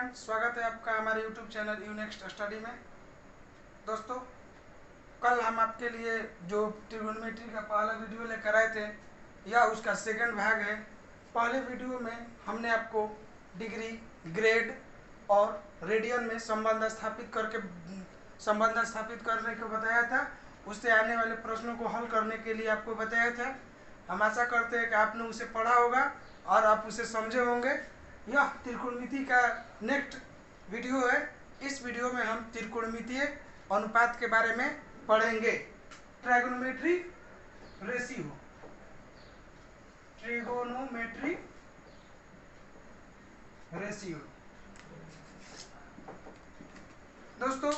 Friend, स्वागत है आपका हमारे यूट्यूब चैनल यूनेक्स्ट स्टडी में। दोस्तों, कल हम आपके लिए जो ट्रिगोनोमेट्री का पहला वीडियो लेकर आए थे, यह उसका सेकंड भाग है। पहले वीडियो में हमने आपको डिग्री, ग्रेड और रेडियन में संबंध स्थापित करने को बताया था। उससे आने वाले प्रश्नों को हल करने के लिए आपको बताया था। हम आशा करते हैं कि आपने उसे पढ़ा होगा और आप उसे समझे होंगे। यह त्रिकोणमिति का नेक्स्ट वीडियो है। इस वीडियो में हम त्रिकोणमितीय अनुपात के बारे में पढ़ेंगे। Trigonometry ratio, trigonometry ratio. दोस्तों,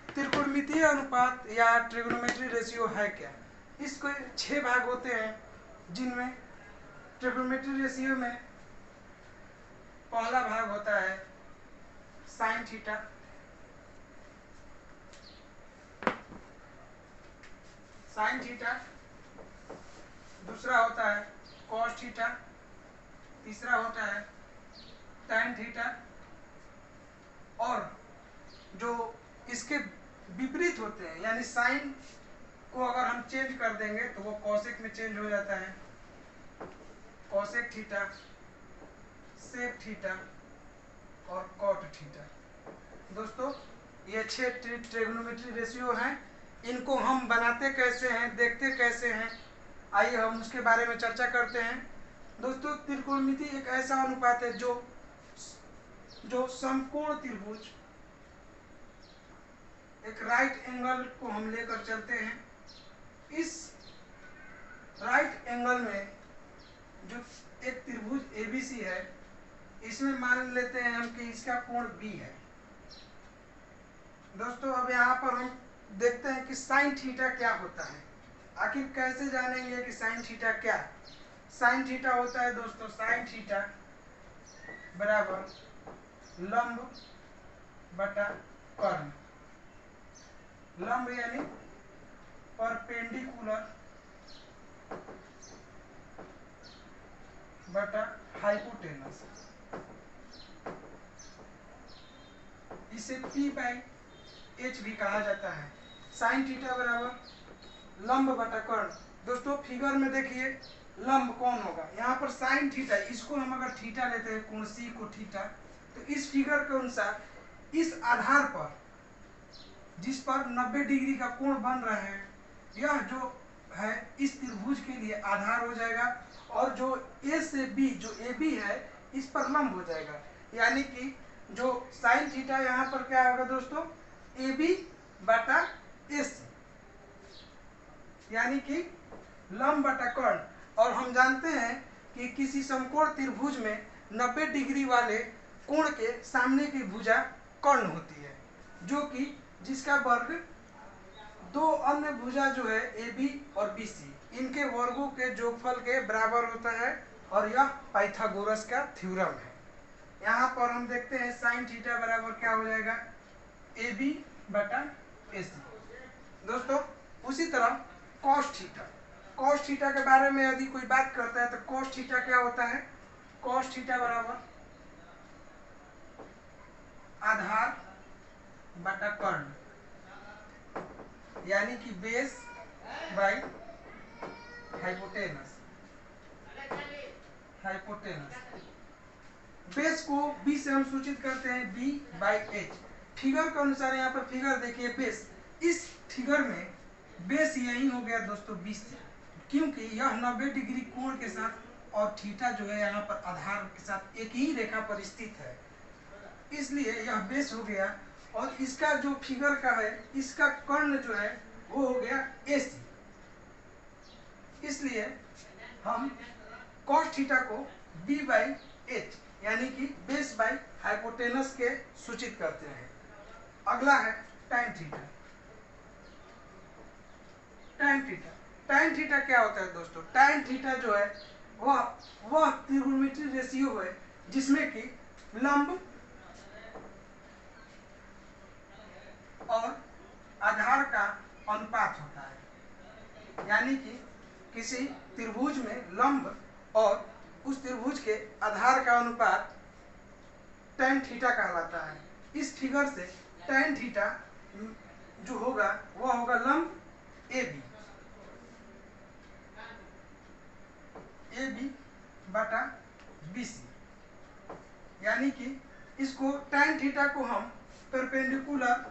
त्रिकोणमितीय अनुपात या ट्रिगोनोमेट्री रेशियो है क्या? इसके 6 भाग होते हैं, जिनमें ट्रिगोनोमेट्री रेशियो में पहला भाग होता है साइन थीटा, दूसरा होता है कॉस थीटा, तीसरा होता है टैन थीटा, और जो इसके विपरीत होते हैं यानी साइन को अगर हम चेंज कर देंगे तो वो कॉसेक में चेंज हो जाता है, कॉसेक थीटा, सेक थीटा और कॉट थीटा। दोस्तों, ये 6 ट्रिगोनोमेट्री रेशियो हैं। इनको हम बनाते कैसे हैं, देखते कैसे हैं, आइए हम उसके बारे में चर्चा करते हैं। दोस्तों, त्रिकोणमिति एक ऐसा अनुपात है जो समकोण त्रिभुज, एक राइट एंगल को हम लेकर चलते हैं। इस राइट एंगल में जो एक त्रिभुज एबीसी है, इसमें मान लेते हैं हम कि इसका कोण बी है। दोस्तों, अब यहाँ पर हम देखते हैं कि साइन थीटा क्या होता है। आखिर कैसे जानेंगे कि साइन थीटा क्या है? साइन थीटा होता है दोस्तों, साइन थीटा बराबर लंब बटा कर्ण। लंब यानी परपेंडिकुलर बटा हाइपोटेनस। इसे P बाई H भी कहा जाता है। साइन थीटा बराबर लंब बटा कर्ण। दोस्तों, फिगर में देखिए लंब कौन होगा? यहाँ पर साइन थीटा, इसको हम अगर थीटा लेते हैं, कोण C को थीटा, तो इस फिगर के अनुसार इस आधार पर जिस पर 90 डिग्री का कोण बन रहा है, यह जो है इस त्रिभुज के लिए आधार हो जाएगा, और जो A से B, जो AB है, इस पर लंब हो जाएगा। यानी कि जो साइन थीटा यहाँ पर क्या होगा दोस्तों? AB बटा AC, यानी कि लंब बटा कर्ण। और हम जानते हैं कि किसी समकोण त्रिभुज में 90 डिग्री वाले कोण के सामने की भुजा कर्ण होती है, जो कि जिसका वर्ग दो अन्य भुजा जो है AB और BC, इनके वर्गों के जोगफल के बराबर होता है, और यह पाइथागोरस का थ्योरम है। यहाँ पर हम देखते हैं साइन थीटा बराबर क्या हो जाएगा? AB बटा AC। दोस्तों, उसी तरह कॉस थीटा, कॉस थीटा के बारे में यदि कोई बात करता है तो कॉस थीटा क्या होता है? कॉस थीटा बराबर आधार बटा कर्ण, यानी कि बेस बाई हाइपोटेनस। बेस को B से हम सूचित करते हैं B बाई H। फिगर के अनुसार यहाँ पर फिगर देखिए, बेस, इस फिगर में बेस यही हो गया दोस्तों BC, क्योंकि यह 90 डिग्री कोण के साथ और थीटा जो है यहाँ पर आधार के साथ एक ही रेखा पर स्थित है, इसलिए यह बेस हो गया। और इसका जो फिगर का है, इसका कर्ण जो है वो हो गया AC। इसलिए हम cos थीटा को B बाई H यानी कि बेस बाई हाइपोटेनस के सूचित करते हैं। अगला है tan थीटा। tan थीटा क्या होता है दोस्तों? tan थीटा जो है वह त्रिकोणमितीय रेशियो है जिसमें कि लंब और आधार का अनुपात होता है। यानी कि किसी त्रिभुज में लंब और उस त्रिभुज के आधार का अनुपात tan थीटा कहलाता है। इस फिगर से tan थीटा जो होगा वह होगा लंब AB बटा BC, यानी कि इसको tan थीटा को हम परपेंडिकुलर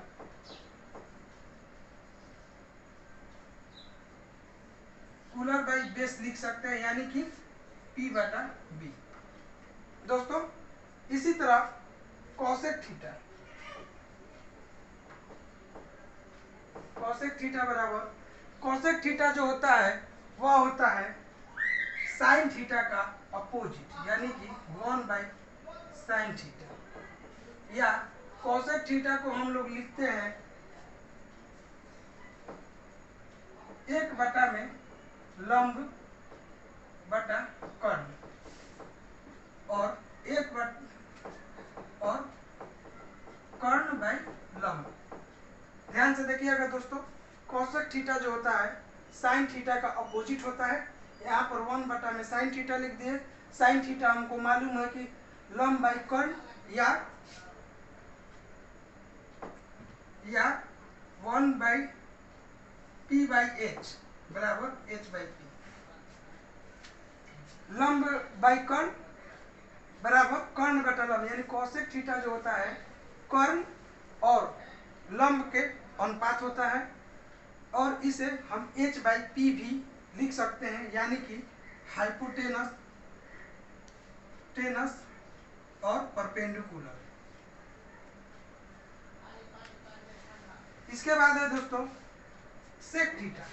बाई बेस लिख सकते हैं, यानी कि P बटा B। दोस्तों इसी तरह कॉसेक थीटा बराबर, कॉसेक थीटा जो होता है वह होता है साइन थीटा का अपोजिट, यानी कि 1 बाई साइन थीटा, या कॉसेक थीटा को हम लोग लिखते हैं 1 बटा में लंब बटा कर्ण, और कर्ण बाई लंब। ध्यान से देखिएगा दोस्तों, कॉसेक थीटा जो होता है साइन थीटा का अपोजिट होता है। यहाँ पर 1 बटा में साइन थीटा लिख दिए। साइन थीटा हमको मालूम है कि लंब बाई कर्ण, या 1 बाई P बाई H बराबर H बाई P। लंब बाई कर्ण बराबर कर्ण बटा लंब, यानी कॉसेक थीटा जो होता है कर्ण और लंब के अनुपात होता है, और इसे हम H बाई P भी लिख सकते हैं, यानी कि हाइपोटेनस और परपेंडिकुलर। इसके बाद है दोस्तों सेक थीटा।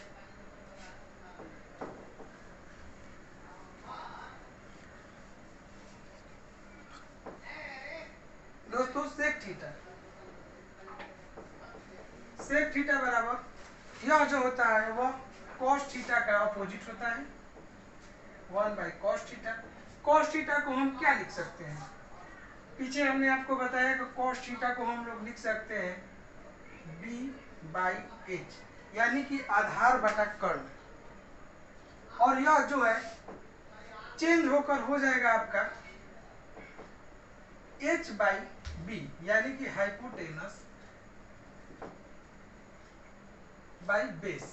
दोस्तों सेक थीटा बराबर यह जो होता है वह कॉस थीटा का अपोजिट होता है, 1 by cos theta. Cos theta को हम क्या लिख सकते हैं? पीछे हमने आपको बताया कि कॉस थीटा को हम लोग लिख सकते हैं B बाई H, यानी कि आधार बटा कर्ण, और यह जो है चेंज होकर हो जाएगा आपका H बाई B, यानी कि हाइपोटेनस बाई बेस।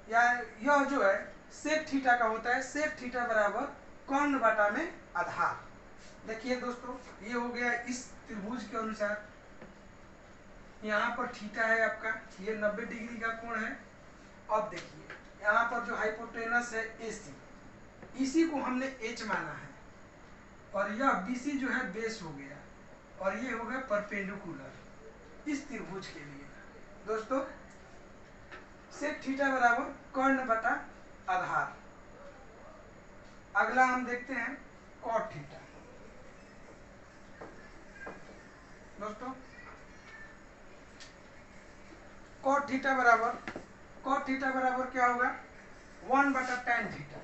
या यह जो है सेक थीटा का होता है, सेक थीटा बराबर कर्ण बटा में आधार। देखिए दोस्तों, ये हो गया इस त्रिभुज के अनुसार। यहाँ पर थीटा है आपका, ये 90 डिग्री का कोण है। अब देखिए यहाँ पर जो हाइपोटेनस है AC, इसी को हमने H माना है, और यह BC जो है बेस हो गया, और ये हो गया परपेंडिकुलर इस त्रिभुज के लिए। दोस्तों सेक थीटा बराबर कर्ण बटा आधार। अगला हम देखते हैं कॉट थीटा। दोस्तों कॉट थीटा बराबर क्या होगा? 1 बटा tan थीटा।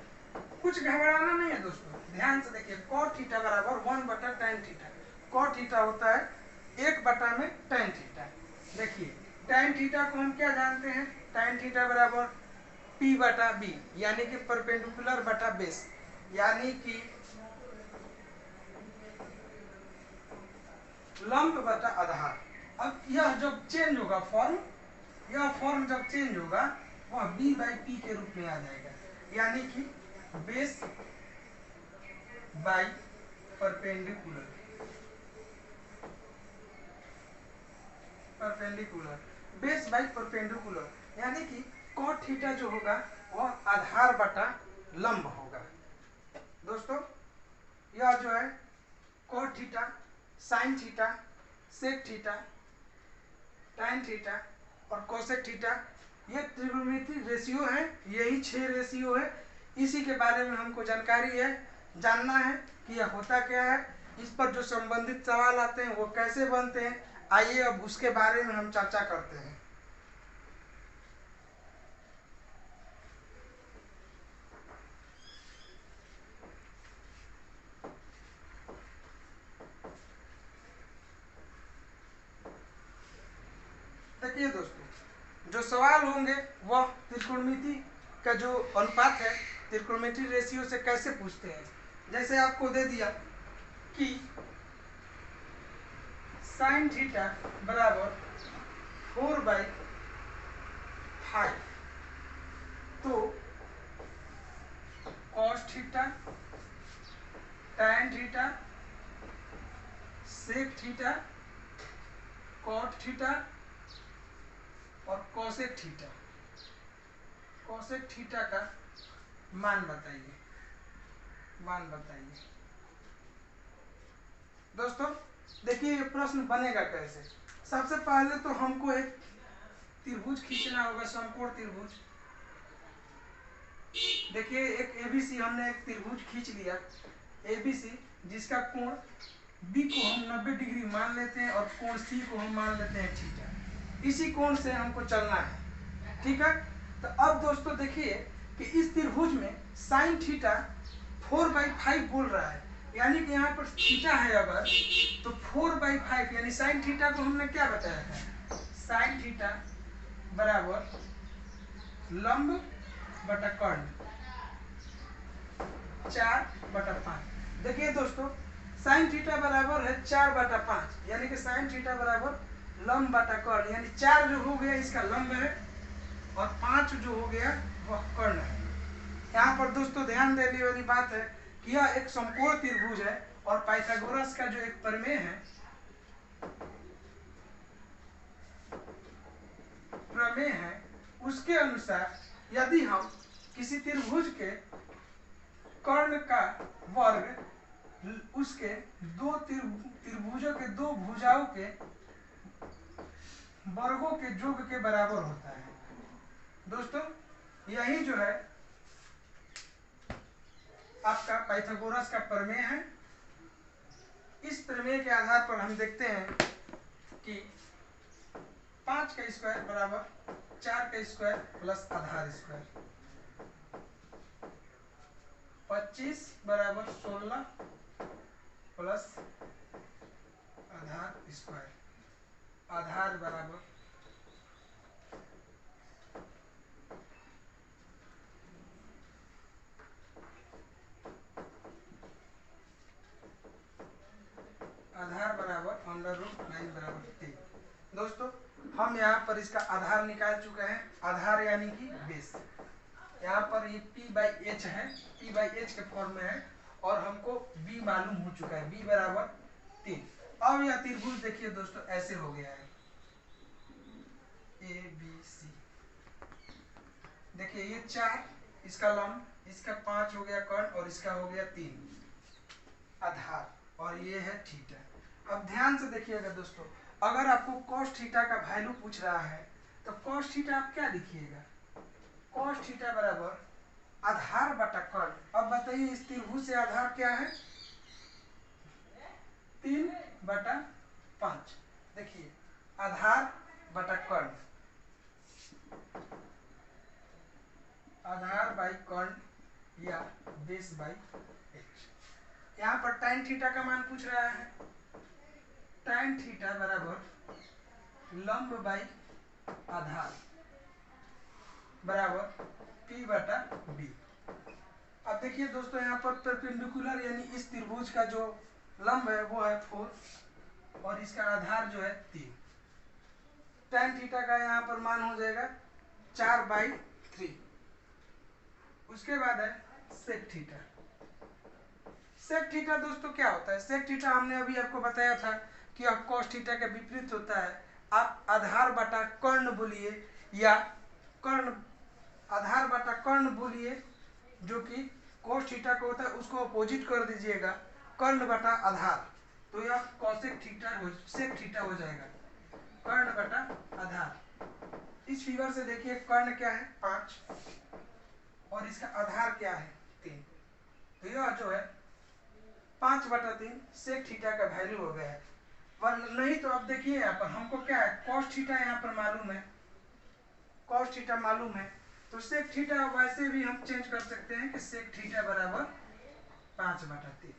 कुछ घबराना नहीं है दोस्तों, ध्यान से देखिए। कॉट थीटा बराबर 1 बटा tan थीटा। कॉट थीटा होता है 1 बटा में tan थीटा। देखिए tan थीटा को हम क्या जानते हैं? tan थीटा बराबर P बटा B, यानी कि परपेंडिकुलर बटा बेस, यानी कि लंब बटा आधार। अब यह जब चेंज होगा फॉर्म, यह फॉर्म जब चेंज होगा वह B बाई P के रूप में आ जाएगा, यानी कि base by perpendicular base by perpendicular, यानी कि कॉट थीटा जो होगा वह आधार बटा लंब होगा। दोस्तों यह जो है cot theta, sine theta, sec theta, tan theta और कोसेक थीटा, ये त्रिकोणमितीय रेशियो है। यही 6 रेशियो है। इसी के बारे में हमको जानकारी है, जानना है कि यह होता क्या है। इस पर जो संबंधित सवाल आते हैं वो कैसे बनते हैं, आइए अब उसके बारे में हम चर्चा करते हैं। देखिए दोस्तों, जो सवाल होंगे वह त्रिकोणमिति का जो अनुपात है त्रिकोणमिति रेशियो से कैसे पूछते हैं। जैसे आपको दे दिया कि साइन थीटा बराबर 4/5। तो cos theta, tan theta, sec theta, cot theta और कोसेक थीटा, कोसेक थीटा का मान बताइए, मान बताइए। दोस्तों देखिए ये प्रश्न बनेगा कैसे। सबसे पहले तो हमको एक त्रिभुज खींचना होगा, समकोण त्रिभुज। देखिए एक एबीसी हमने एक त्रिभुज खींच लिया, एबीसी, जिसका कोण बी को हम 90 डिग्री मान लेते हैं और कोण सी को हम मान लेते हैं थीटा। इसी कोण से हमको चलना है, ठीक है। तो अब दोस्तों देखिए कि इस त्रिभुज में साइन थीटा 4/5 बोल रहा है, यानी कि यहाँ पर थीटा है अगर, तो 4/5 यानी साइन थीटा को हमने क्या बताया था, साइन थीटा बराबर लंब बटा कर्ण 4/5। देखिए दोस्तों साइन थीटा बराबर है 4/5, यानी कि साइन थीटा बराबर लंब बटा कर्ण, यानी 4 जो हो गया इसका लंब है और 5 जो हो गया वह कर्ण है। यहाँ पर दोस्तों ध्यान देने वाली बात है कि यह एक समकोण त्रिभुज है और पाइथागोरस का जो एक प्रमेय है उसके अनुसार यदि हम किसी त्रिभुज के कर्ण का वर्ग उसके दो त्रिभुजों के दो भुजाओं के वर्गों के योग के बराबर होता है। दोस्तों यही जो है आपका पाइथागोरस का प्रमेय है। इस प्रमेय के आधार पर हम देखते हैं कि 5 का स्क्वायर बराबर 4 का स्क्वायर प्लस आधार स्क्वायर, 25 बराबर 16 प्लस आधार स्क्वायर, आधार बराबर √9 बराबर 3। दोस्तों हम यहाँ पर इसका आधार निकाल चुके हैं, आधार यानी कि बेस। यहाँ पर ये P/H है, P/H के फॉर्म में है और हमको B मालूम हो चुका है, B बराबर 3। अब यह त्रिभुज देखिए दोस्तों ऐसे हो गया है ABC। देखिए ये 4 इसका लंब, इसका 5 हो गया कर्ण और इसका हो गया 3 आधार और ये है थीटा। अब ध्यान से देखिएगा दोस्तों, अगर आपको cos थीटा का वैल्यू पूछ रहा है तो cos थीटा आप क्या लिखिएगा, cos थीटा बराबर आधार बटा कर्ण। अब बताइए इस त्रिभुज से आधार क्या है, 3/5। देखिए आधार बटा कर्ण, आधार बाई कर्ण या बेस बाई h। यहाँ पर tan थीटा का मान पूछ रहा है, tan थीटा बराबर लंब बाई आधार बराबर P/B। अब देखिए दोस्तों यहाँ पर परपेंडिकुलर यानी इस त्रिभुज का जो लंब है वो है 4 और इसका आधार जो है 3। tan थीटा का यहाँ पर मान हो जाएगा 4/3। उसके बाद है सेक थीटा। सेक थीटा दोस्तों क्या होता है, सेक थीटा हमने अभी आपको बताया था कि अब cos थीटा के विपरीत होता है। आप आधार बटा कर्ण बोलिए या कर्ण, आधार बटा कर्ण बोलिए जो कि cos थीटा को होता है, उसको अपोजिट कर दीजिएगा कर्ण बटा आधार, तो यह cosec थीटा सेक थीटा हो जाएगा, कर्ण बटा आधार। इस फिगर से देखिए कर्ण क्या है 5 और इसका आधार क्या है 3, तो यह जो है 5/3 सेक थीटा का वैल्यू हो गया है। नहीं तो अब देखिए यहाँ पर हमको क्या है, cos थीटा यहाँ पर मालूम है, cos थीटा मालूम है, तो सेक थीटा वैसे भी हम चेंज कर सकते हैं कि सेक थीटा बराबर 5/3।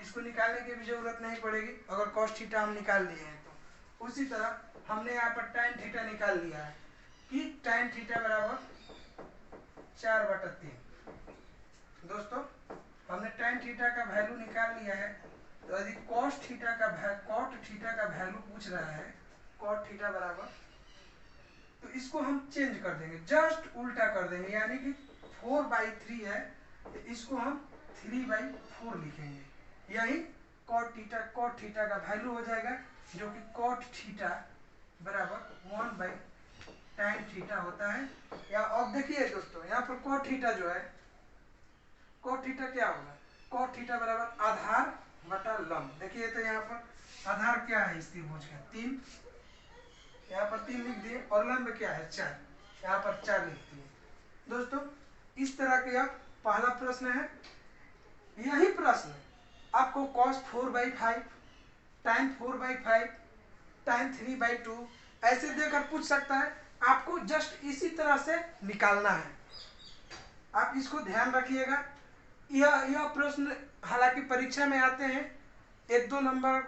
इसको निकालने की भी जरूरत नहीं पड़ेगी अगर cos थीटा हम निकाल लिए हैं तो। उसी तरह हमने यहाँ पर tan थीटा निकाल लिया है कि tan थीटा बराबर 4/3। दोस्तों हमने tan थीटा का वैल्यू निकाल लिया है तो यदि cos थीटा का वैल्यू पूछ रहा है, cot थीटा बराबर, तो इसको हम चेंज कर देंगे, जस्ट उल्टा कर देंगे, यानी कि 4/3 है तो इसको हम 3/4 लिखेंगे। यही cot थीटा का वैल्यू हो जाएगा, जो कि cot थीटा बराबर 1/tan थीटा होता है। या अब देखिए दोस्तों, यहाँ पर cot थीटा जो है, cot थीटा क्या होगा, cot थीटा बराबर आधार बटा लंब। देखिए तो यहाँ पर आधार क्या है इस त्रिभुज का, 3, यहाँ पर 3 लिख दिए, और लंब क्या है 4, यहाँ पर 4 लिख दिए। दोस्तों इस तरह का पहला प्रश्न है। यही प्रश्न आपको cos 4/5, tan 4/5, tan 3/2 ऐसे देकर पूछ सकता है। आपको जस्ट इसी तरह से निकालना है, आप इसको ध्यान रखिएगा। यह प्रश्न हालांकि परीक्षा में आते हैं, 1-2 नंबर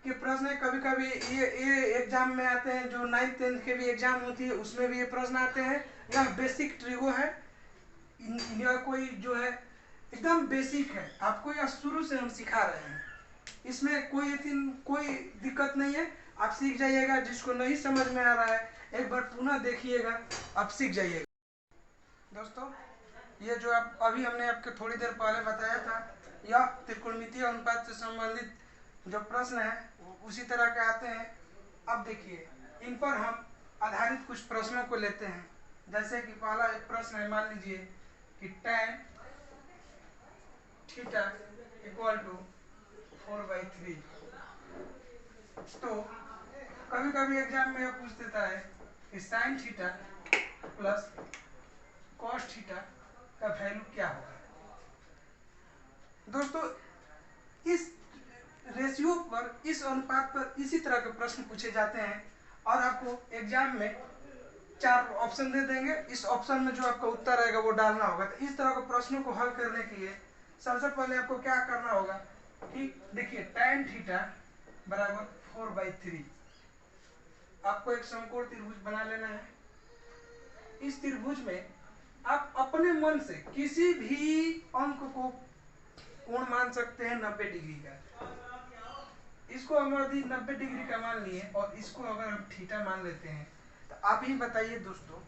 के प्रश्न है, कभी कभी ये एग्जाम में आते हैं, जो 9th 10th के भी एग्जाम होती है उसमें भी ये प्रश्न आते हैं। यह बेसिक ट्रिगो है, यह कोई जो है एकदम बेसिक है, आपको यह शुरू से हम सिखा रहे हैं, इसमें कोई दिक्कत नहीं है, आप सीख जाइएगा। जिसको नहीं समझ में आ रहा है एक बार पुनः देखिएगा, आप सीख जाइएगा। दोस्तों ये जो आप अभी हमने आपको थोड़ी देर पहले बताया था, यह त्रिकोणमितीय अनुपात से संबंधित जो प्रश्न है उसी तरह के आते हैं। अब देखिए इन पर हम आधारित कुछ प्रश्नों को लेते हैं। जैसे कि पहला एक प्रश्न है, मान लीजिए कि tan थीटा इक्वल टू 4/3। तो कभी कभी एग्जाम में यह पूछ देता है कि sin theta plus cos theta का वैल्यू क्या होगा। दोस्तों इस रेशियो पर, इस अनुपात पर इसी तरह के प्रश्न पूछे जाते हैं, और आपको एग्जाम में 4 ऑप्शन दे देंगे, इस ऑप्शन में जो आपका उत्तर आएगा वो डालना होगा। तो इस तरह के प्रश्नों को हल करने के लिए सबसे पहले आपको क्या करना होगा कि देखिए tan थीटा बराबर 4/3, आपको एक समकोण त्रिभुज बना लेना है। इस त्रिभुज में आप अपने मन से किसी भी अंक को कोण मान सकते हैं 90 डिग्री का। इसको हम यदि 90 डिग्री का मान लिए और इसको अगर हम थीटा मान लेते हैं, तो आप ही बताइए दोस्तों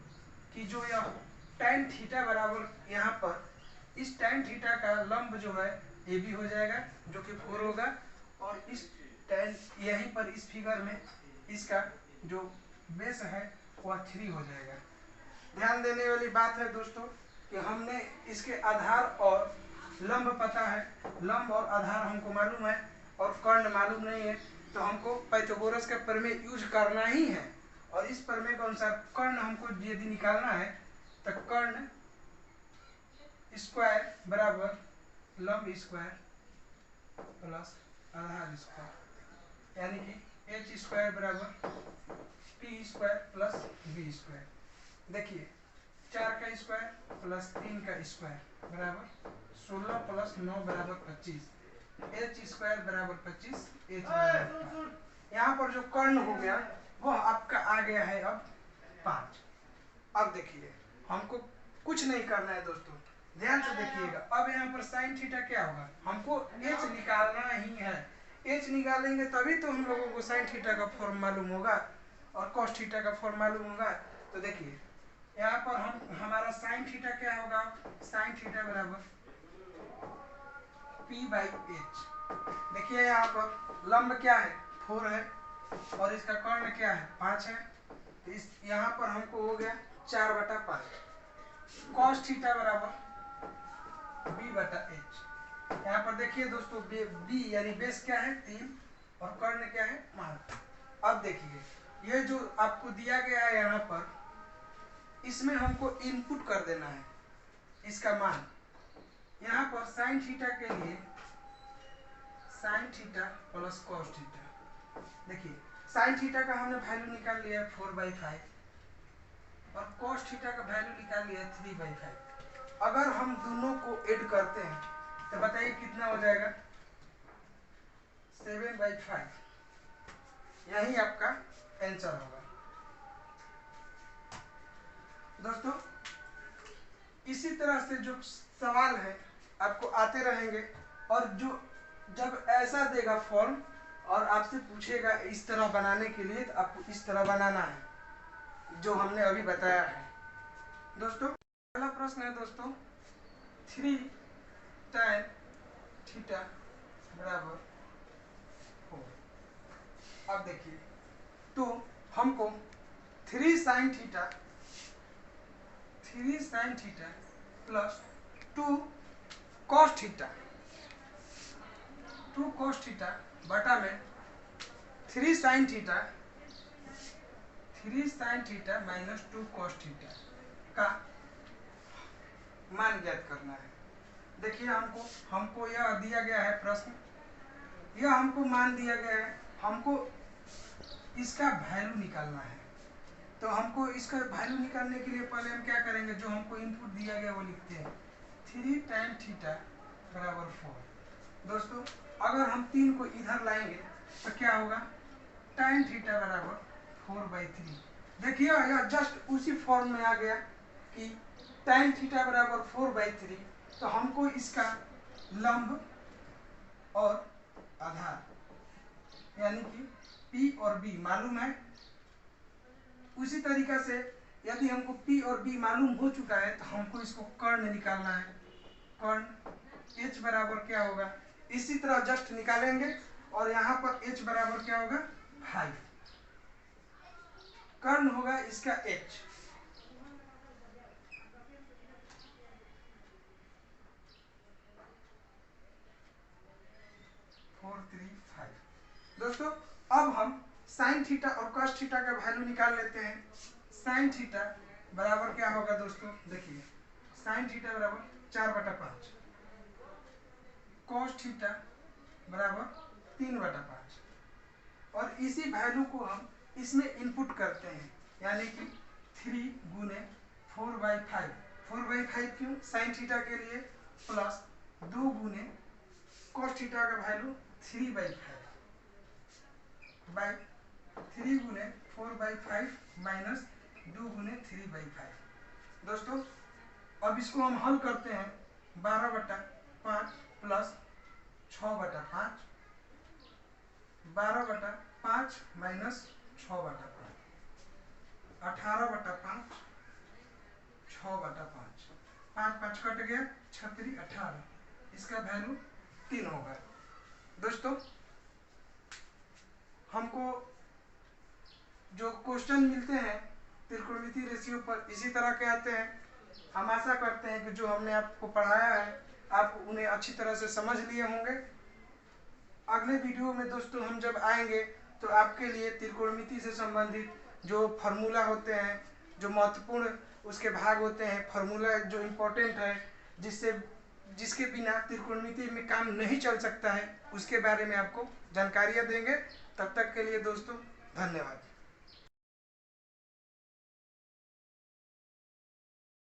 कि जो यह tan थीटा बराबर यहाँ पर इस tan थीटा का लंब जो है ये भी हो जाएगा, जो कि 4 होगा, और इस tan यहीं पर इस फिगर में इसका जो बेस है वह 3 हो जाएगा। ध्यान देने वाली बात है दोस्तों कि हमने इसके आधार और लंब पता है, लंब और आधार हमको मालूम है और कर्ण मालूम नहीं है, तो हमको पाइथागोरस का प्रमेय यूज करना ही है। और इस प्रमेय के अनुसार कर्ण हमको यदि निकालना है तो कर्ण स्क्वायर बराबर लंब स्क्वायर प्लस आधार स्क्वायर, यानी कि h स्क्वायर बराबर p square plus b square. देखिए 4 का स्क्वायर प्लस 3 का स्क्वायर बराबर 16 प्लस 9 बराबर 25, h स्क्वायर बराबर 25, h बराबर 5। यहाँ पर जो कर्ण हो गया वह आपका आ गया है अब 5। अब देखिए हमको कुछ नहीं करना है दोस्तों, ध्यान से देखिएगा। अब यहाँ पर साइन थीटा क्या होगा, हमको h निकालना ही है। h निकालेंगे तभी तो हम लोगों को साइन थीटा का फॉर्म मालूम होगा और कॉस थीटा का फॉर्म मालूम होगा। तो देखिए यहाँ पर हमारा साइन थीटा क्या होगा, साइन थीटा बराबर p/h। देखिए यहाँ पर लंब क्या है 4 है और इसका कर्ण क्या है 5 है, तो इस यहाँ पर हमको हो गया 4/5। कॉस थीटा बराबर b/h। यहाँ पर देखिए दोस्तों b यानी बेस क्या है 3 और कर्ण क्या है 5। अब देखिए ये जो आपको दिया गया है यहाँ पर, इसमें हमको इनपुट कर देना है इसका मान। यहाँ पर साइन थीटा के लिए sine theta plus cos theta, देखिए साइन थीटा का हमने वैल्यू निकाल लिया है 4/5 और कॉस थीटा का वैल्यू निकाल लिया है 3/5। अगर हम दोनों को ऐड करते हैं तो बताइए कितना हो जाएगा 7/5। यही आपका आंसर होगा। दोस्तों इसी तरह से जो सवाल है आपको आते रहेंगे, और जो जब ऐसा देगा फॉर्म और आपसे पूछेगा इस तरह बनाने के लिए, तो आपको इस तरह बनाना है जो हमने अभी बताया है। दोस्तों पहला प्रश्न है दोस्तों, 3 tan थीटा बराबर 4। अब देखिए, तो हमको 3 sin theta plus 2 cos theta बटा में 3 sin theta minus 2 cos theta का मान ज्ञात करना है। देखिए हमको यह दिया गया है प्रश्न, यह हमको मान दिया गया है, हमको इसका वैल्यू निकालना है। तो हमको इसका वैल्यू निकालने के लिए पहले हम क्या करेंगे, जो हमको इनपुट दिया गया वो लिखते हैं। 3 tan थीटा बराबर 4। दोस्तों अगर हम 3 को इधर लाएंगे तो क्या होगा, tan थीटा बराबर 4/3। देखिए यह जस्ट उसी फॉर्म में आ गया कि tan थीटा बराबर 4/3। तो हमको इसका लंब और आधार यानी कि P और B मालूम है। उसी तरीका से यदि हमको P और B मालूम हो चुका है तो हमको इसको कर्ण निकालना है। कर्ण H बराबर क्या होगा, इसी तरह जस्ट निकालेंगे और यहाँ पर H बराबर क्या होगा 5। कर्ण होगा इसका H। दोस्तों अब हम साइन थीटा और कॉस थीटा का वैल्यू निकाल लेते हैं। साइन थीटा बराबर क्या होगा दोस्तों, देखिए साइन थीटा बराबर 4/5, कॉस थीटा बराबर 3/5। और इसी वैल्यू को हम इसमें इनपुट करते हैं, यानी कि 3 गुने 4/5। 4/5 क्यों, साइन थीटा के लिए, प्लस 2 गुने कॉस थीटा का वैल्यू 3/5 बाई 3 गुने 4/5 माइनस 2 गुने 3/5। दोस्तों अब इसको हम हल करते हैं। 12/5 प्लस 6/5, 12/5 माइनस 6/5, 18/5, 6/5, 5 5 कट गया, 36 18, इसका वैल्यू 3 होगा। दोस्तों हमको जो क्वेश्चन मिलते हैं त्रिकोणमितीय रेशियो पर इसी तरह के आते हैं। हम आशा करते हैं कि जो हमने आपको पढ़ाया है आप उन्हें अच्छी तरह से समझ लिए होंगे। अगले वीडियो में दोस्तों हम जब आएंगे तो आपके लिए त्रिकोणमिति से संबंधित जो फार्मूला होते हैं, जो महत्वपूर्ण उसके भाग होते हैं, फार्मूला जो इम्पोर्टेंट है, जिसके बिना त्रिकोणमिति में काम नहीं चल सकता है, उसके बारे में आपको जानकारियाँ देंगे। तब तक के लिए दोस्तों धन्यवाद।